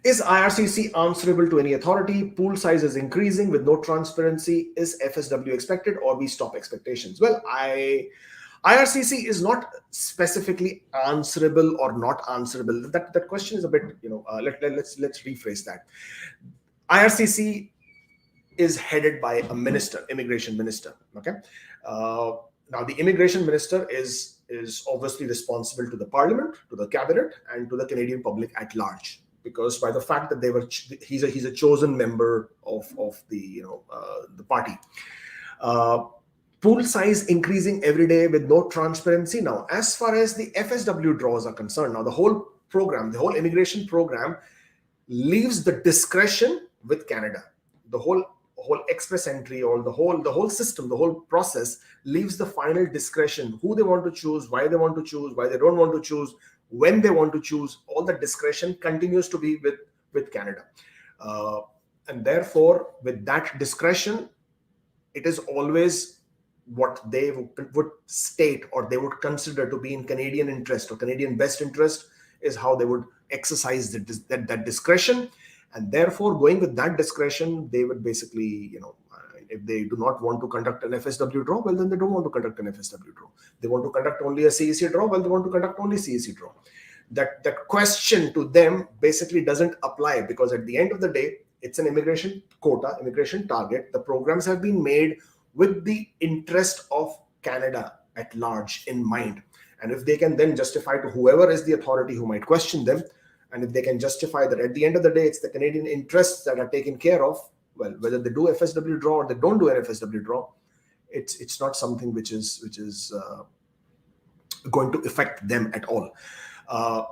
Is IRCC answerable to any authority? Pool size is increasing with no transparency. Is FSW expected, or we stop expectations? Well, IRCC is not specifically answerable or not answerable. That question is a bit, let's rephrase that. IRCC is headed by a minister, immigration minister. Okay. Now the immigration minister is obviously responsible to the parliament, to the cabinet, and to the Canadian public at large, because by the fact that he's a chosen member of the party. Pool size increasing every day with no transparency. Now, as far as the FSW draws are concerned, now the whole program, the whole immigration program, leaves the discretion with Canada. The whole express entry, or the whole system, the whole process leaves the final discretion, who they want to choose, why they want to choose, why they don't want to choose, when they want to choose. All the discretion continues to be with Canada, and therefore with that discretion, it is always what they would state or they would consider to be in Canadian interest or Canadian best interest is how they would exercise that discretion. And therefore, going with that discretion, they would basically, if they do not want to conduct an FSW draw, well, then they don't want to conduct an FSW draw. They want to conduct only a CEC draw, well, they want to conduct only CEC draw. That question to them basically doesn't apply, because at the end of the day, it's an immigration quota, immigration target. The programs have been made with the interest of Canada at large in mind. And if they can then justify to whoever is the authority who might question them, and if they can justify that at the end of the day, it's the Canadian interests that are taken care of, well, whether they do FSW draw or they don't do an FSW draw, it's not something which is going to affect them at all.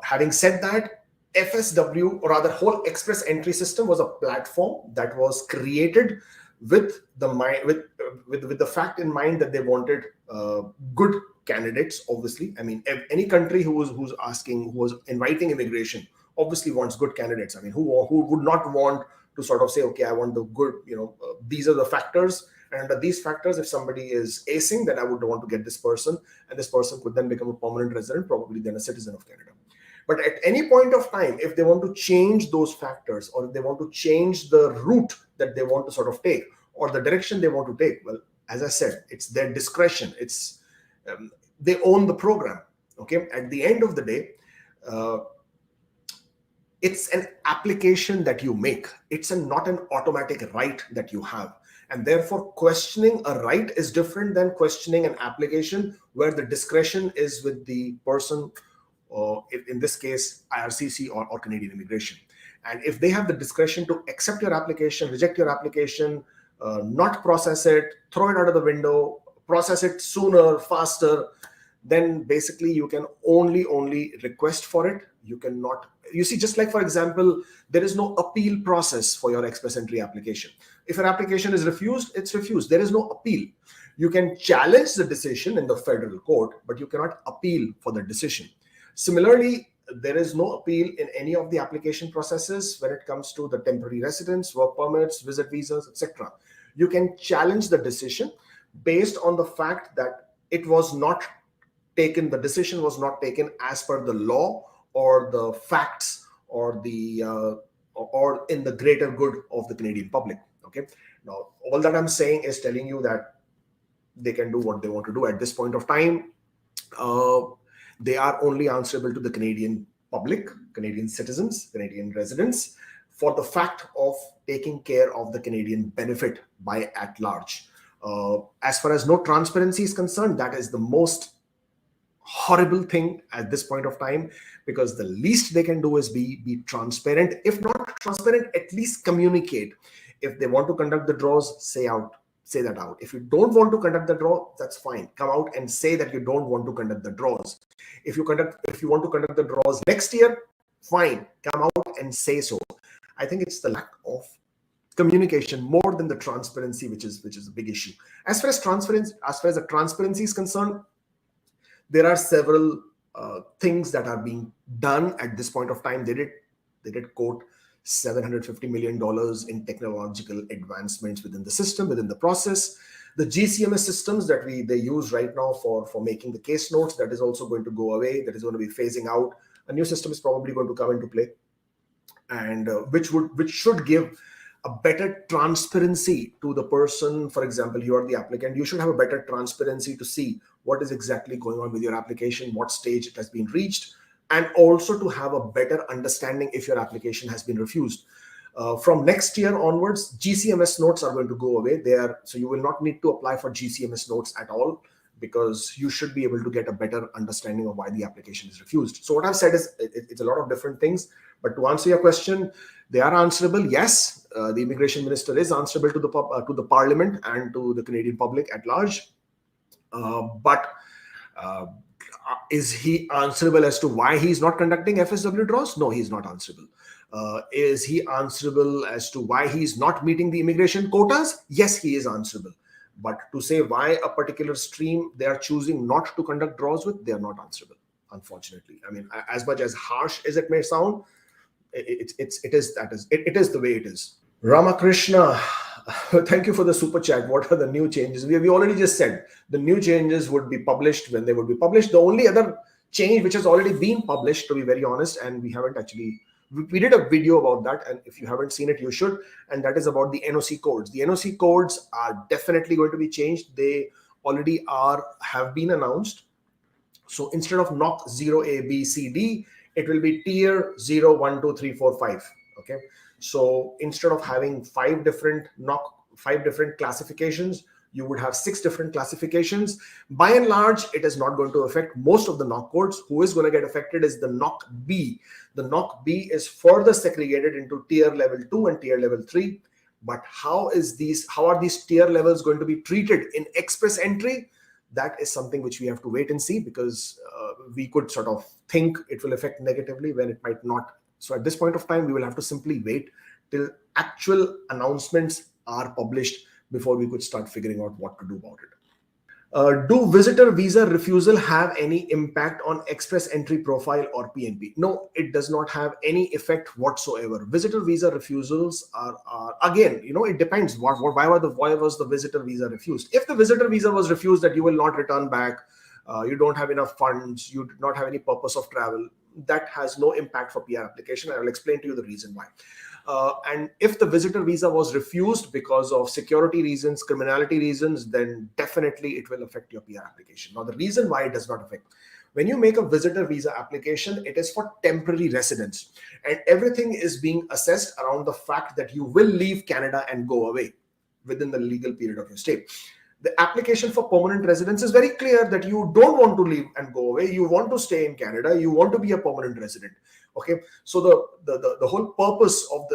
Having said that, FSW, or rather whole express entry system, was a platform that was created with the fact in mind that they wanted good candidates. Obviously, I mean, any country who was inviting immigration obviously wants good candidates. I mean, who would not want to sort of say, okay, I want the good, these are the factors, and under these factors, if somebody is acing, then I would want to get this person, and this person could then become a permanent resident, probably then a citizen of Canada. But at any point of time, if they want to change those factors, or if they want to change the route that they want to sort of take, or the direction they want to take, well, as I said, it's their discretion. It's they own the program. Okay, at the end of the day, it's an application that you make. It's not an automatic right that you have. And therefore, questioning a right is different than questioning an application where the discretion is with the person, or in this case, IRCC or Canadian immigration. And if they have the discretion to accept your application, reject your application, not process it, throw it out of the window, process it sooner, faster, then basically you can only request for it. You cannot, you see, just like, for example, there is no appeal process for your express entry application. If your application is refused, it's refused. There is no appeal. You can challenge the decision in the federal court, but you cannot appeal for the decision. Similarly, there is no appeal in any of the application processes when it comes to the temporary residence, work permits, visit visas, etc. You can challenge the decision based on the fact that it was not taken, the decision was not taken as per the law or the facts or the or in the greater good of the Canadian public. Okay. Now, all that I'm saying is telling you that they can do what they want to do at this point of time. They are only answerable to the Canadian public, Canadian citizens, Canadian residents, for the fact of taking care of the Canadian benefit by at large. As far as no transparency is concerned, that is the most horrible thing at this point of time, because the least they can do is be transparent. If not transparent, at least communicate. If they want to conduct the draws, say that out. If you don't want to conduct the draw, that's fine. Come out and say that you don't want to conduct the draws. If you want to conduct the draws next year, fine. Come out and say so. I think it's the lack of communication more than the transparency, which is a big issue. As far as the transparency is concerned, there are several things that are being done at this point of time. They did quote $750 million in technological advancements within the system, within the process. The GCMS systems that they use right now for making the case notes, that is also going to go away. That is going to be phasing out. A new system is probably going to come into play. and which should give a better transparency to the person. For example, you are the applicant, you should have a better transparency to see what is exactly going on with your application, what stage it has been reached, and also to have a better understanding if your application has been refused. From next year onwards, GCMS notes are going to go away. So you will not need to apply for GCMS notes at all, because you should be able to get a better understanding of why the application is refused. So what I've said is it's a lot of different things, but to answer your question, they are answerable. Yes, the immigration minister is answerable to the parliament and to the Canadian public at large. But is he answerable as to why he's not conducting FSW draws? No, he's not answerable. Is he answerable as to why he's not meeting the immigration quotas? Yes, he is answerable. But to say why a particular stream they are choosing not to conduct draws with, they are not answerable, unfortunately. I mean, as much as harsh as it may sound, it is the way it is. Ramakrishna, thank you for the super chat. What are the new changes? We already just said the new changes would be published when they would be published. The only other change which has already been published, to be very honest, and we haven't actually, we did a video about that, and if you haven't seen it, you should, and that is about the NOC codes. The NOC codes are definitely going to be changed. They already have been announced. So instead of NOC 0 A B C D, it will be tier 0 1 2 3 4 5. Okay, so instead of having five different classifications, you would have 6 different classifications. By and large, it is not going to affect most of the NOC codes. Who is going to get affected is the NOC B. The NOC B is further segregated into tier level 2 and tier level 3. But how are these tier levels going to be treated in express entry? That is something which we have to wait and see, because we could sort of think it will affect negatively when it might not. So at this point of time, we will have to simply wait till actual announcements are published before we could start figuring out what to do about it. Do visitor visa refusal have any impact on express entry profile or PNP? No, it does not have any effect whatsoever. Visitor visa refusals are again, it depends. Why was the visitor visa refused? If the visitor visa was refused that you will not return back, you don't have enough funds, you do not have any purpose of travel, that has no impact for PR application. I will explain to you the reason why. And if the visitor visa was refused because of security reasons, criminality reasons, then definitely it will affect your PR application. Now, the reason why it does not affect, when you make a visitor visa application, it is for temporary residence, and everything is being assessed around the fact that you will leave Canada and go away within the legal period of your stay. The application for permanent residence is very clear that you don't want to leave and go away. You want to stay in Canada. You want to be a permanent resident. Okay, so the whole purpose of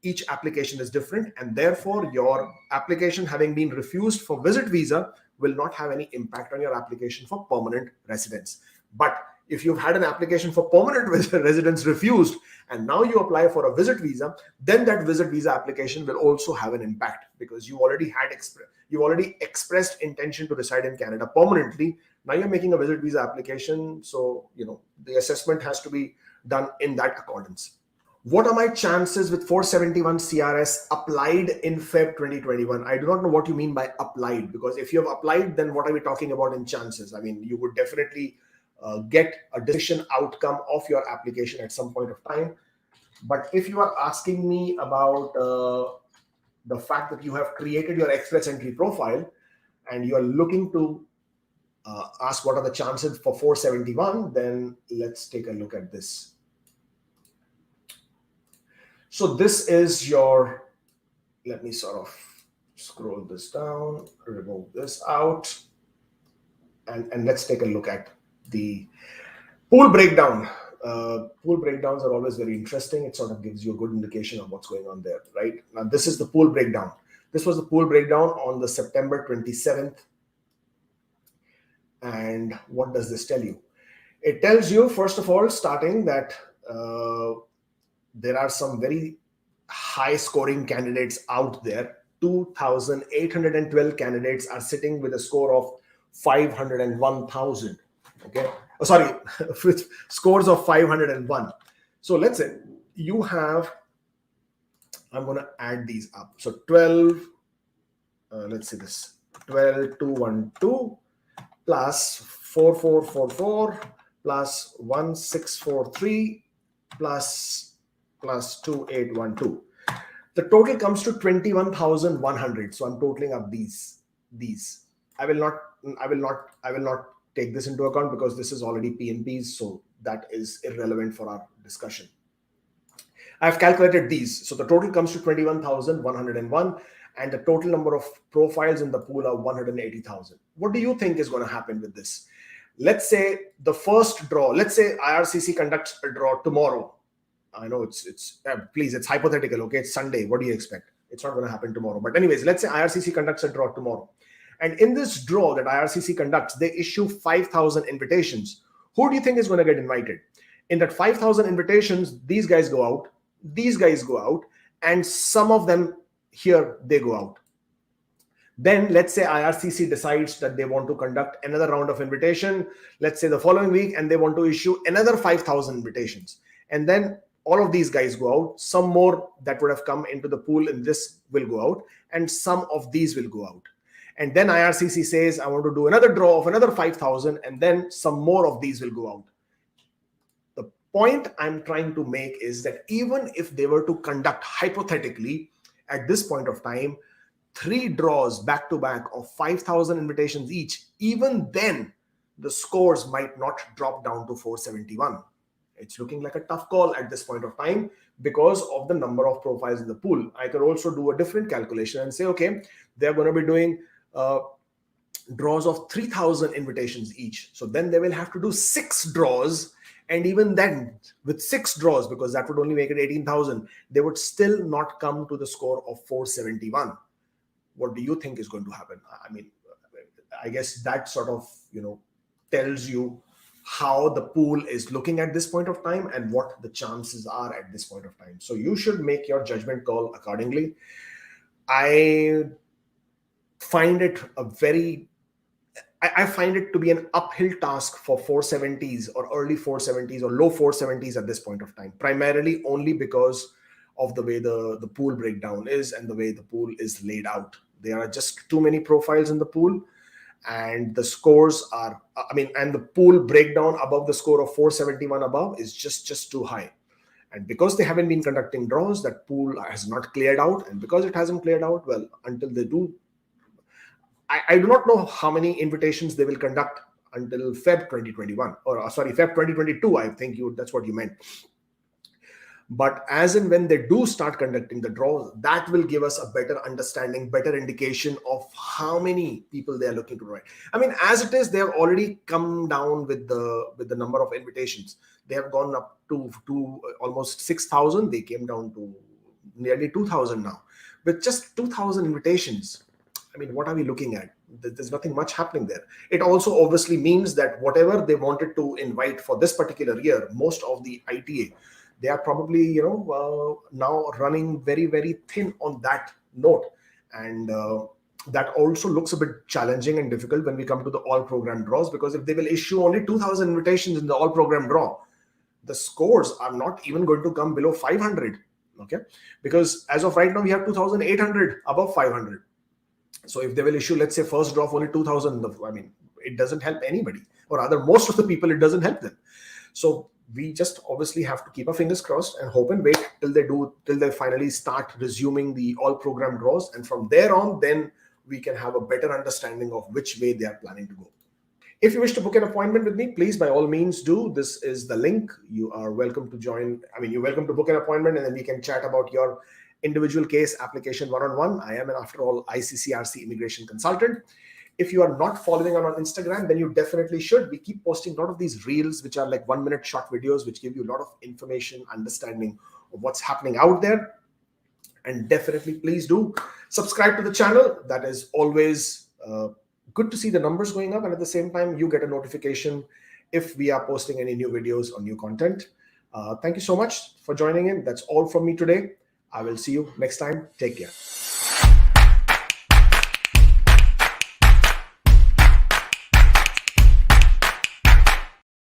each application is different, and therefore your application having been refused for visit visa will not have any impact on your application for permanent residence. But if you've had an application for permanent residence refused and now you apply for a visit visa, then that visit visa application will also have an impact, because you already expressed intention to reside in Canada permanently. Now you're making a visit visa application, so the assessment has to be done in that accordance. What are my chances with 471 CRS applied in Feb 2021? I do not know what you mean by applied, because if you have applied, then what are we talking about in chances? I mean, you would definitely get a decision outcome of your application at some point of time. But if you are asking me about the fact that you have created your express entry profile and you are looking to ask what are the chances for 471, then let's take a look at this. So this is your, let me sort of scroll this down, remove this out, and let's take a look at the pool breakdown. Pool breakdowns are always very interesting. It sort of gives you a good indication of what's going on there, right? Now, this is the pool breakdown. This was the pool breakdown on the September 27th. And what does this tell you? It tells you, first of all, starting that there are some very high scoring candidates out there. 2,812 candidates are sitting with a score of 501,000. Okay. Oh, sorry, with scores of 501. So let's say you have, I'm going to add these up. So 12, let's see this, 12,212 plus 4444 plus 1643 plus plus 2812. The total comes to 21,100. So I'm totaling up these. I will not take this into account because this is already PNPs, so that is irrelevant for our discussion. I've calculated these. So the total comes to 21,101, and the total number of profiles in the pool are 180,000. What do you think is going to happen with this? Let's say the first draw, let's say IRCC conducts a draw tomorrow. I know please, it's hypothetical, okay? It's Sunday. What do you expect? It's not going to happen tomorrow. But anyways, let's say IRCC conducts a draw tomorrow. And in this draw that IRCC conducts, they issue 5,000 invitations. Who do you think is going to get invited? In that 5,000 invitations, these guys go out, and some of them here, they go out. Then let's say IRCC decides that they want to conduct another round of invitation, let's say the following week, and they want to issue another 5,000 invitations. And then all of these guys go out. Some more that would have come into the pool in this will go out, and some of these will go out. And then IRCC says, I want to do another draw of another 5,000, and then some more of these will go out. The point I'm trying to make is that even if they were to conduct hypothetically at this point of time 3 draws back to back of 5,000 invitations each, even then the scores might not drop down to 471. It's looking like a tough call at this point of time because of the number of profiles in the pool. I could also do a different calculation and say, okay, they're going to be doing draws of 3,000 invitations each. So then they will have to do 6 draws. And even then, with 6 draws, because that would only make it 18,000, they would still not come to the score of 471. What do you think is going to happen? I mean, I guess that sort of, tells you how the pool is looking at this point of time and what the chances are at this point of time. So you should make your judgment call accordingly. I find it I find it to be an uphill task for 470s or early 470s or low 470s at this point of time, primarily only because of the way the pool breakdown is and the way the pool is laid out. There are just too many profiles in the pool, and the scores are, and the pool breakdown above the score of 471 above is just too high. And because they haven't been conducting draws, that pool has not cleared out. And because it hasn't cleared out, well, until they do, I do not know how many invitations they will conduct until Feb 2021, or sorry, Feb 2022. I think that's what you meant. But as and when they do start conducting the draws, that will give us a better understanding, better indication of how many people they are looking to write. As it is, they have already come down with the number of invitations. They have gone up to almost 6,000. They came down to nearly 2,000 now. With just 2,000 invitations, what are we looking at? There's nothing much happening there. It also obviously means that whatever they wanted to invite for this particular year, most of the ITA, they are probably, now running very, very thin on that note. And that also looks a bit challenging and difficult when we come to the all program draws, because if they will issue only 2,000 invitations in the all program draw, the scores are not even going to come below 500. Okay. Because as of right now, we have 2,800 above 500. So if they will issue, let's say, first draw of only 2,000, it doesn't help anybody, or rather most of the people, it doesn't help them. So we just obviously have to keep our fingers crossed and hope and wait till they finally start resuming the all program draws. And from there on, then we can have a better understanding of which way they are planning to go. If you wish to book an appointment with me, please, by all means do. This is the link. You are welcome to join. You're welcome to book an appointment, and then we can chat about your individual case application one-on-one. I am, after all, ICCRC immigration consultant. If you are not following on Instagram, then you definitely should. We keep posting a lot of these reels, which are like 1-minute short videos, which give you a lot of information, understanding of what's happening out there. And definitely, please do subscribe to the channel. That is always good to see the numbers going up. And at the same time, you get a notification if we are posting any new videos or new content. Thank you so much for joining in. That's all from me today. I will see you next time. Take care.